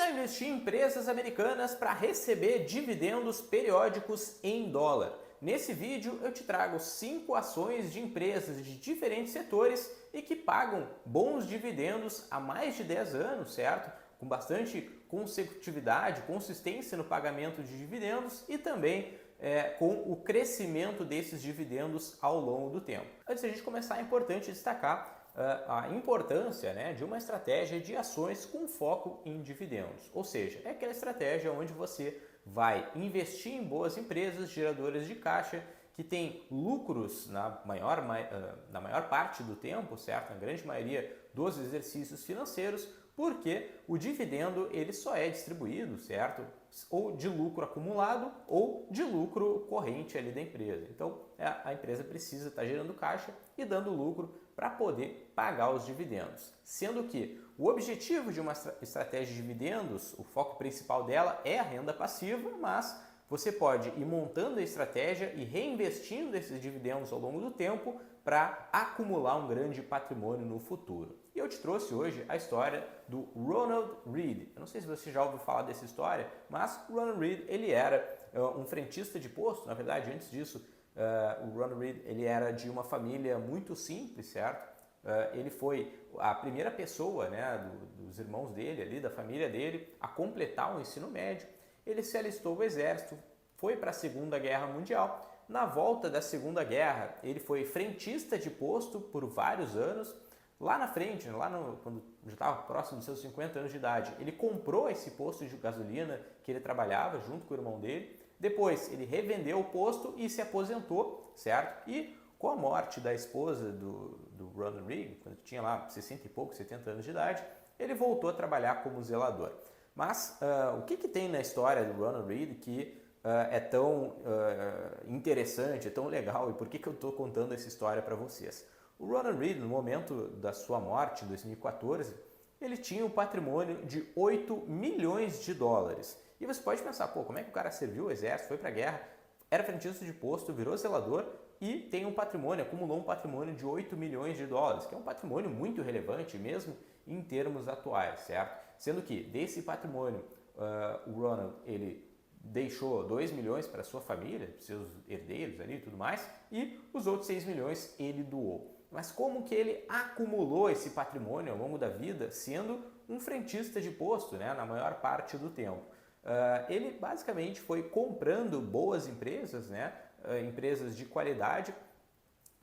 Já investir em empresas americanas para receber dividendos periódicos em dólar. Nesse vídeo eu te trago 5 ações de empresas de diferentes setores e que pagam bons dividendos há mais de 10 anos, certo? Com bastante consecutividade, consistência no pagamento de dividendos e também com o crescimento desses dividendos ao longo do tempo. Antes de a gente começar, é importante destacar a importância, de uma estratégia de ações com foco em dividendos. Ou seja, é aquela estratégia onde você vai investir em boas empresas geradoras de caixa que têm lucros na maior parte do tempo, certo? Na grande maioria dos exercícios financeiros, porque o dividendo ele só é distribuído, certo? Ou de lucro acumulado ou de lucro corrente ali da empresa. Então, a empresa precisa estar gerando caixa e dando lucro para poder pagar os dividendos. Sendo que o objetivo de uma estratégia de dividendos, o foco principal dela é a renda passiva, mas você pode ir montando a estratégia e reinvestindo esses dividendos ao longo do tempo para acumular um grande patrimônio no futuro. E eu te trouxe hoje a história do Ronald Read. Eu não sei se você já ouviu falar dessa história, mas o Ronald Read ele era um frentista de posto. Na verdade, antes disso, o Ronald Read ele era de uma família muito simples, certo? Ele foi a primeira pessoa, dos irmãos dele, ali, da família dele, a completar o ensino médio. Ele se alistou ao exército, foi para a Segunda Guerra Mundial. Na volta da Segunda Guerra, ele foi frentista de posto por vários anos. Lá na frente, quando já estava próximo dos seus 50 anos de idade, ele comprou esse posto de gasolina que ele trabalhava junto com o irmão dele. Depois, ele revendeu o posto e se aposentou, certo? E com a morte da esposa do Ronald Reagan, quando tinha lá 60 e pouco, 70 anos de idade, ele voltou a trabalhar como zelador. Mas o que tem na história do Ronald Read que é tão interessante, é tão legal e por que eu estou contando essa história para vocês? O Ronald Read, no momento da sua morte, em 2014, ele tinha um patrimônio de 8 milhões de dólares. E você pode pensar, como é que o cara serviu o exército, foi para a guerra, era frentista de posto, virou zelador e tem um patrimônio, acumulou um patrimônio de 8 milhões de dólares, que é um patrimônio muito relevante mesmo em termos atuais, certo? Sendo que desse patrimônio, o Ronald ele deixou 2 milhões para sua família, seus herdeiros ali e tudo mais, e os outros 6 milhões ele doou. Mas como que ele acumulou esse patrimônio ao longo da vida, sendo um frentista de posto, na maior parte do tempo? Ele basicamente foi comprando boas empresas, empresas de qualidade,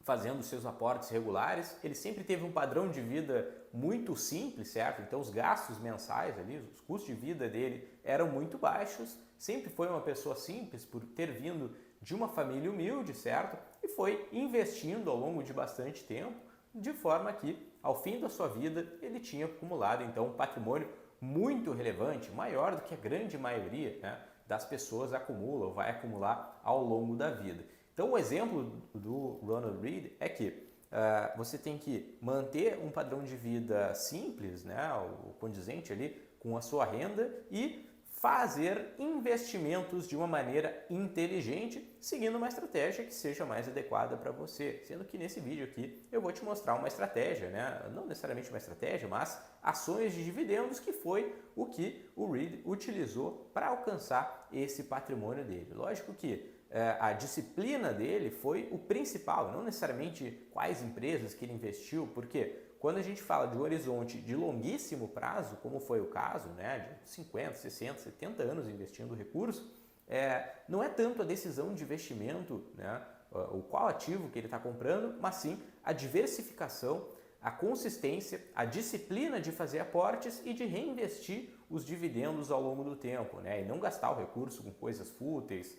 fazendo seus aportes regulares. Ele sempre teve um padrão de vida muito simples, certo? Então os gastos mensais ali, os custos de vida dele eram muito baixos. Sempre foi uma pessoa simples por ter vindo de uma família humilde, certo? E foi investindo ao longo de bastante tempo, de forma que ao fim da sua vida ele tinha acumulado então um patrimônio muito relevante, maior do que a grande maioria das pessoas acumula ou vai acumular ao longo da vida. Então o exemplo do Ronald Read é que você tem que manter um padrão de vida simples, o condizente ali com a sua renda e fazer investimentos de uma maneira inteligente, seguindo uma estratégia que seja mais adequada para você. Sendo que nesse vídeo aqui eu vou te mostrar uma estratégia, não necessariamente uma estratégia, mas ações de dividendos, que foi o que o Read utilizou para alcançar esse patrimônio dele. Lógico que a disciplina dele foi o principal, não necessariamente quais empresas que ele investiu, porque quando a gente fala de um horizonte de longuíssimo prazo, como foi o caso, de 50, 60, 70 anos investindo recursos, não é tanto a decisão de investimento, o qual ativo que ele está comprando, mas sim a diversificação, a consistência, a disciplina de fazer aportes e de reinvestir os dividendos ao longo do tempo, e não gastar o recurso com coisas fúteis,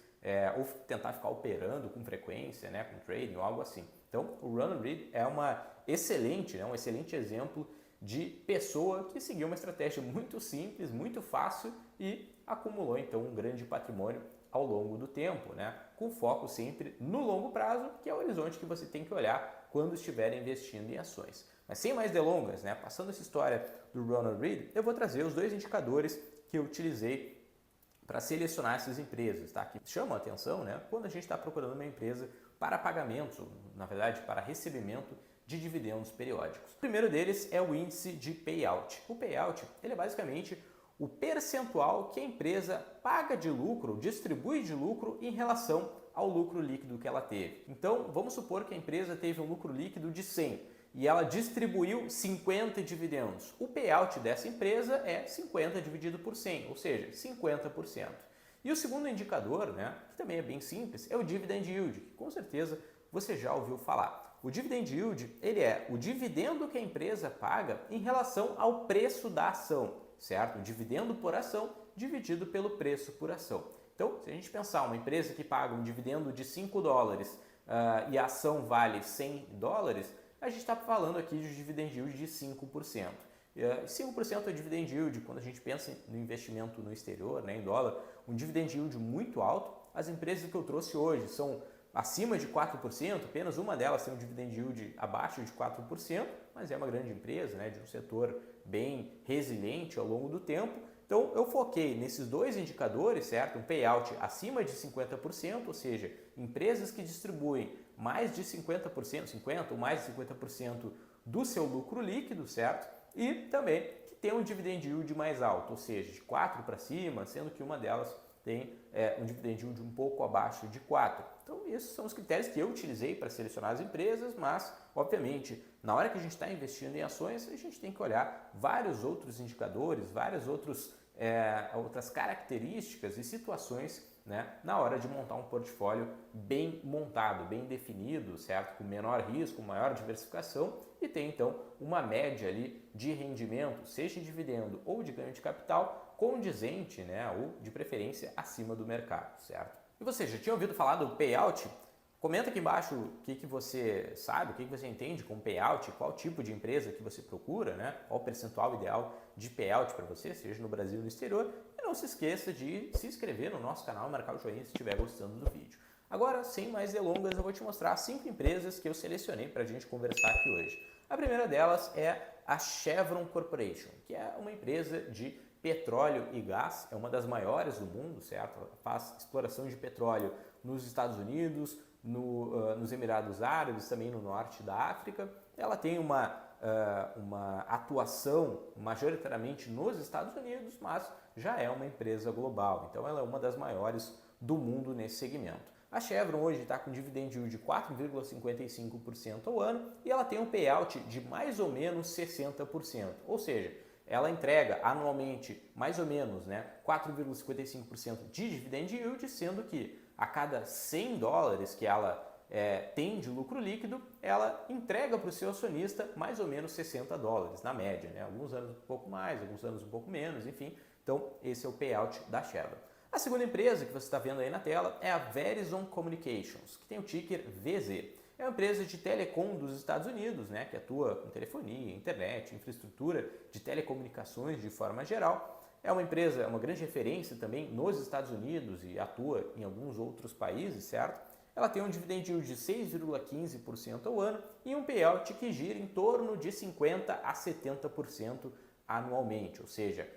ou tentar ficar operando com frequência, com trading ou algo assim. Então, o Ronald Read é um excelente exemplo de pessoa que seguiu uma estratégia muito simples, muito fácil e acumulou então um grande patrimônio ao longo do tempo, com foco sempre no longo prazo, que é o horizonte que você tem que olhar quando estiver investindo em ações. Mas sem mais delongas, passando essa história do Ronald Read, eu vou trazer os 2 indicadores que eu utilizei para selecionar essas empresas, que chamam a atenção quando a gente está procurando uma empresa para pagamentos, ou, na verdade, para recebimento de dividendos periódicos. O primeiro deles é o índice de payout. O payout ele é basicamente o percentual que a empresa paga de lucro, distribui de lucro em relação ao lucro líquido que ela teve. Então, vamos supor que a empresa teve um lucro líquido de 100 e ela distribuiu 50 dividendos. O payout dessa empresa é 50 dividido por 100, ou seja, 50%. E o segundo indicador, né, que também é bem simples, é o dividend yield, que com certeza você já ouviu falar. O dividend yield, ele é o dividendo que a empresa paga em relação ao preço da ação, certo? O dividendo por ação dividido pelo preço por ação. Então, se a gente pensar uma empresa que paga um dividendo de $5 e a ação vale $100, a gente está falando aqui de dividend yield de 5%. 5% é dividend yield quando a gente pensa no investimento no exterior, né, em dólar, um dividend yield muito alto. As empresas que eu trouxe hoje são acima de 4%, apenas uma delas tem um dividend yield abaixo de 4%, mas é uma grande empresa, né, de um setor bem resiliente ao longo do tempo. Então eu foquei nesses dois indicadores, certo? Um payout acima de 50%, ou seja, empresas que distribuem mais de 50%, 50% ou mais de 50% do seu lucro líquido, certo? E também que tem um dividend yield mais alto, ou seja, de 4 para cima, sendo que uma delas tem um dividend yield um pouco abaixo de 4. Então, esses são os critérios que eu utilizei para selecionar as empresas, mas, obviamente, na hora que a gente está investindo em ações, a gente tem que olhar vários outros indicadores, várias outras características e situações, né, na hora de montar um portfólio bem montado, bem definido, certo? Com menor risco, maior diversificação e tem, então, uma média ali de rendimento, seja de dividendo ou de ganho de capital, condizente, né, ou de preferência acima do mercado, certo? E você já tinha ouvido falar do payout? Comenta aqui embaixo o que você sabe, o que você entende com payout, qual tipo de empresa que você procura, né? Qual o percentual ideal de payout para você, seja no Brasil ou no exterior. E não se esqueça de se inscrever no nosso canal e marcar o joinha se estiver gostando do vídeo. Agora, sem mais delongas, eu vou te mostrar 5 empresas que eu selecionei para a gente conversar aqui hoje. A primeira delas é a Chevron Corporation, que é uma empresa de petróleo e gás, é uma das maiores do mundo, certo? Ela faz exploração de petróleo nos Estados Unidos, nos Emirados Árabes, também no norte da África. Ela tem uma atuação majoritariamente nos Estados Unidos, mas já é uma empresa global. Então ela é uma das maiores do mundo nesse segmento. A Chevron hoje está com dividend yield de 4,55% ao ano e ela tem um payout de mais ou menos 60%. Ou seja, ela entrega anualmente mais ou menos, né, 4,55% de dividend yield, sendo que a cada $100 que ela tem de lucro líquido, ela entrega para o seu acionista mais ou menos $60 na média, né? Alguns anos um pouco mais, alguns anos um pouco menos, enfim. Então, esse é o payout da Chevron. A segunda empresa que você está vendo aí na tela é a Verizon Communications, que tem o ticker VZ. É uma empresa de telecom dos Estados Unidos, né, que atua com telefonia, internet, infraestrutura de telecomunicações de forma geral. É uma empresa, uma grande referência também nos Estados Unidos e atua em alguns outros países, certo? Ela tem um dividend yield de 6,15% ao ano e um payout que gira em torno de 50% a 70% anualmente, ou seja,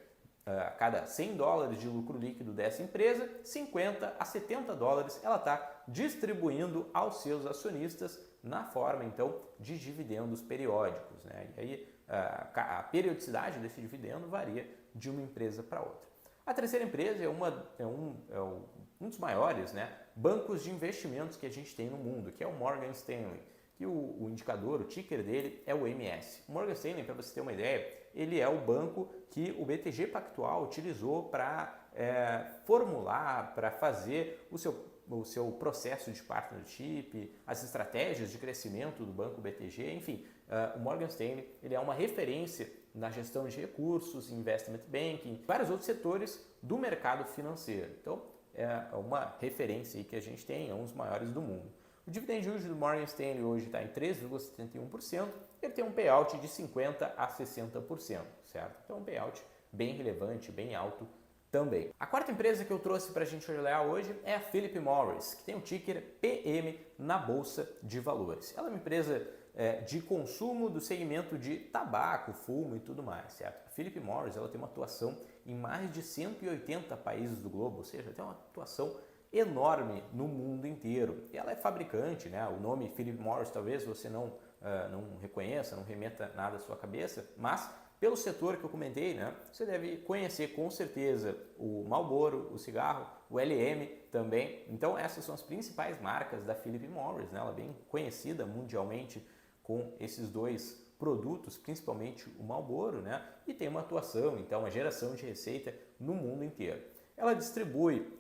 a cada $100 de lucro líquido dessa empresa, 50 a $70 ela está distribuindo aos seus acionistas na forma, então, de dividendos periódicos, né? E aí a periodicidade desse dividendo varia de uma empresa para outra. A terceira empresa é um dos maiores, né, bancos de investimentos que a gente tem no mundo, que é o Morgan Stanley. E o indicador, o ticker dele é o MS. O Morgan Stanley, para você ter uma ideia, ele é o banco que o BTG Pactual utilizou para formular, para fazer o seu processo de partnership, as estratégias de crescimento do banco BTG, enfim. O Morgan Stanley ele é uma referência na gestão de recursos, investment banking, vários outros setores do mercado financeiro. Então, é uma referência aí que a gente tem, é um dos maiores do mundo. O dividend yield do Morgan Stanley hoje está em 3,71%, ele tem um payout de 50% a 60%, certo? Então, um payout bem relevante, bem alto também. A quarta empresa que eu trouxe para a gente olhar hoje é a Philip Morris, que tem o ticker PM na Bolsa de Valores. Ela é uma empresa de consumo do segmento de tabaco, fumo e tudo mais, certo? A Philip Morris ela tem uma atuação em mais de 180 países do globo, ou seja, tem uma atuação enorme no mundo inteiro. E ela é fabricante, né? O nome Philip Morris talvez você não reconheça, não remeta nada à sua cabeça, mas Pelo setor que eu comentei, né, você deve conhecer com certeza o Marlboro, o cigarro, o LM também. Então essas são as principais marcas da Philip Morris, né? Ela é bem conhecida mundialmente com esses dois produtos, principalmente o Marlboro, né? E tem uma atuação, então uma geração de receita no mundo inteiro. Ela distribui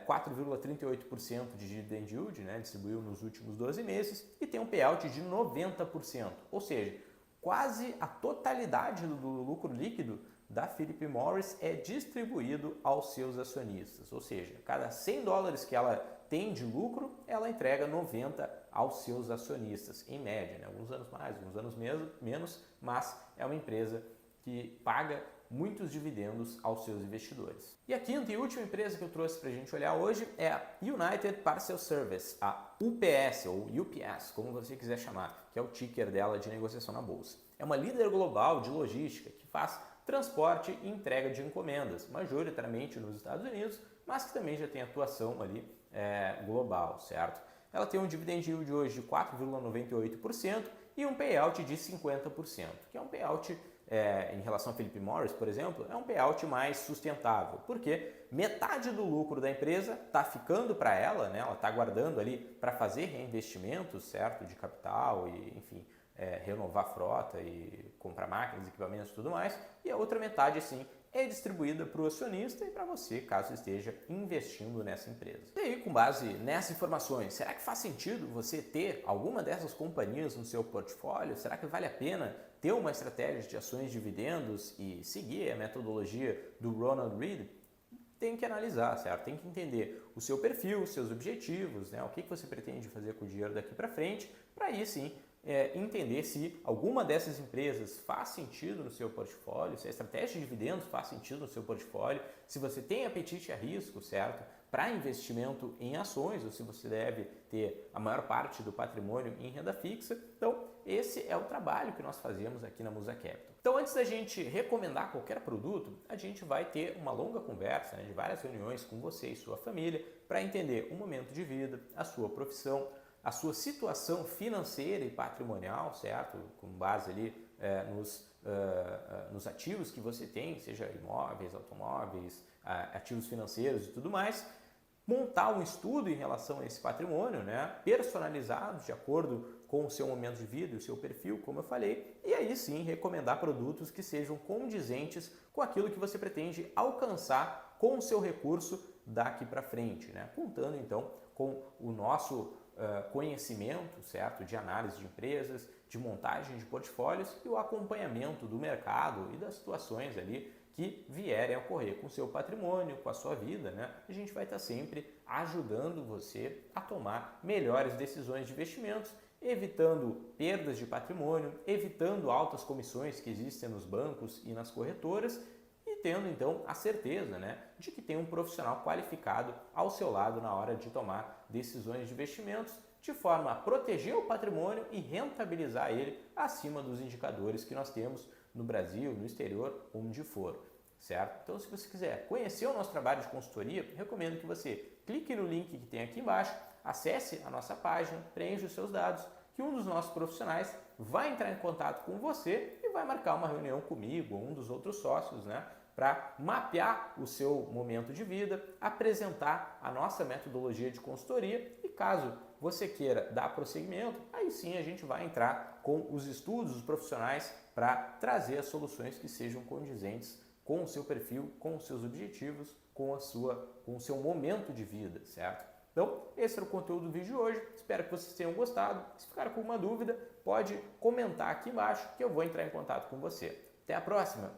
4,38% de dividend yield, né? Distribuiu nos últimos 12 meses e tem um payout de 90%, ou seja, quase a totalidade do lucro líquido da Philip Morris é distribuído aos seus acionistas, ou seja, cada 100 dólares que ela tem de lucro, ela entrega 90 aos seus acionistas, em média, né? Alguns anos mais, alguns anos menos, mas é uma empresa que paga muitos dividendos aos seus investidores. E a quinta e última empresa que eu trouxe para a gente olhar hoje é a United Parcel Service, a UPS ou UPS, como você quiser chamar, que é o ticker dela de negociação na bolsa. É uma líder global de logística que faz transporte e entrega de encomendas, majoritariamente nos Estados Unidos, mas que também já tem atuação ali global, certo? Ela tem um dividend yield hoje de 4,98% e um payout de 50%, que é um payout em relação a Philip Morris, por exemplo, é um payout mais sustentável, porque metade do lucro da empresa está ficando para ela, né? Ela está guardando ali para fazer reinvestimentos, certo, de capital e, enfim, renovar a frota e comprar máquinas, equipamentos e tudo mais, e a outra metade, sim, é distribuída para o acionista e para você, caso esteja investindo nessa empresa. E aí, com base nessas informações, será que faz sentido você ter alguma dessas companhias no seu portfólio? Será que vale a pena ter uma estratégia de ações de dividendos e seguir a metodologia do Ronald Read? Tem que analisar, certo? Tem que entender o seu perfil, os seus objetivos, né? O que você pretende fazer com o dinheiro daqui para frente, para aí sim entender se alguma dessas empresas faz sentido no seu portfólio, se a estratégia de dividendos faz sentido no seu portfólio, se você tem apetite a risco, certo? Para investimento em ações, ou se você deve ter a maior parte do patrimônio em renda fixa. Então, esse é o trabalho que nós fazemos aqui na Musa Capital. Então, antes da gente recomendar qualquer produto, a gente vai ter uma longa conversa, né, de várias reuniões com você e sua família para entender o momento de vida, a sua profissão, a sua situação financeira e patrimonial, certo? Com base ali nos ativos que você tem, seja imóveis, automóveis, ativos financeiros e tudo mais. Montar um estudo em relação a esse patrimônio, né? Personalizado de acordo com o seu momento de vida e o seu perfil, como eu falei, e aí sim recomendar produtos que sejam condizentes com aquilo que você pretende alcançar com o seu recurso daqui para frente, né? Contando então com o nosso conhecimento, certo, de análise de empresas, de montagem de portfólios e o acompanhamento do mercado e das situações ali que vierem a ocorrer com o seu patrimônio, com a sua vida, né? A gente vai estar sempre ajudando você a tomar melhores decisões de investimentos, evitando perdas de patrimônio, evitando altas comissões que existem nos bancos e nas corretoras e tendo então a certeza, né, de que tem um profissional qualificado ao seu lado na hora de tomar decisões de investimentos, de forma a proteger o patrimônio e rentabilizar ele acima dos indicadores que nós temos no Brasil, no exterior, onde for, certo? Então, se você quiser conhecer o nosso trabalho de consultoria, recomendo que você clique no link que tem aqui embaixo, acesse a nossa página, preencha os seus dados, que um dos nossos profissionais vai entrar em contato com você e vai marcar uma reunião comigo ou um dos outros sócios, né, para mapear o seu momento de vida, apresentar a nossa metodologia de consultoria e caso você queira dar prosseguimento, aí sim a gente vai entrar com os estudos, os profissionais, para trazer as soluções que sejam condizentes com o seu perfil, com os seus objetivos, com o seu momento de vida, certo? Então, esse era o conteúdo do vídeo de hoje. Espero que vocês tenham gostado. Se ficar com alguma dúvida, pode comentar aqui embaixo que eu vou entrar em contato com você. Até a próxima!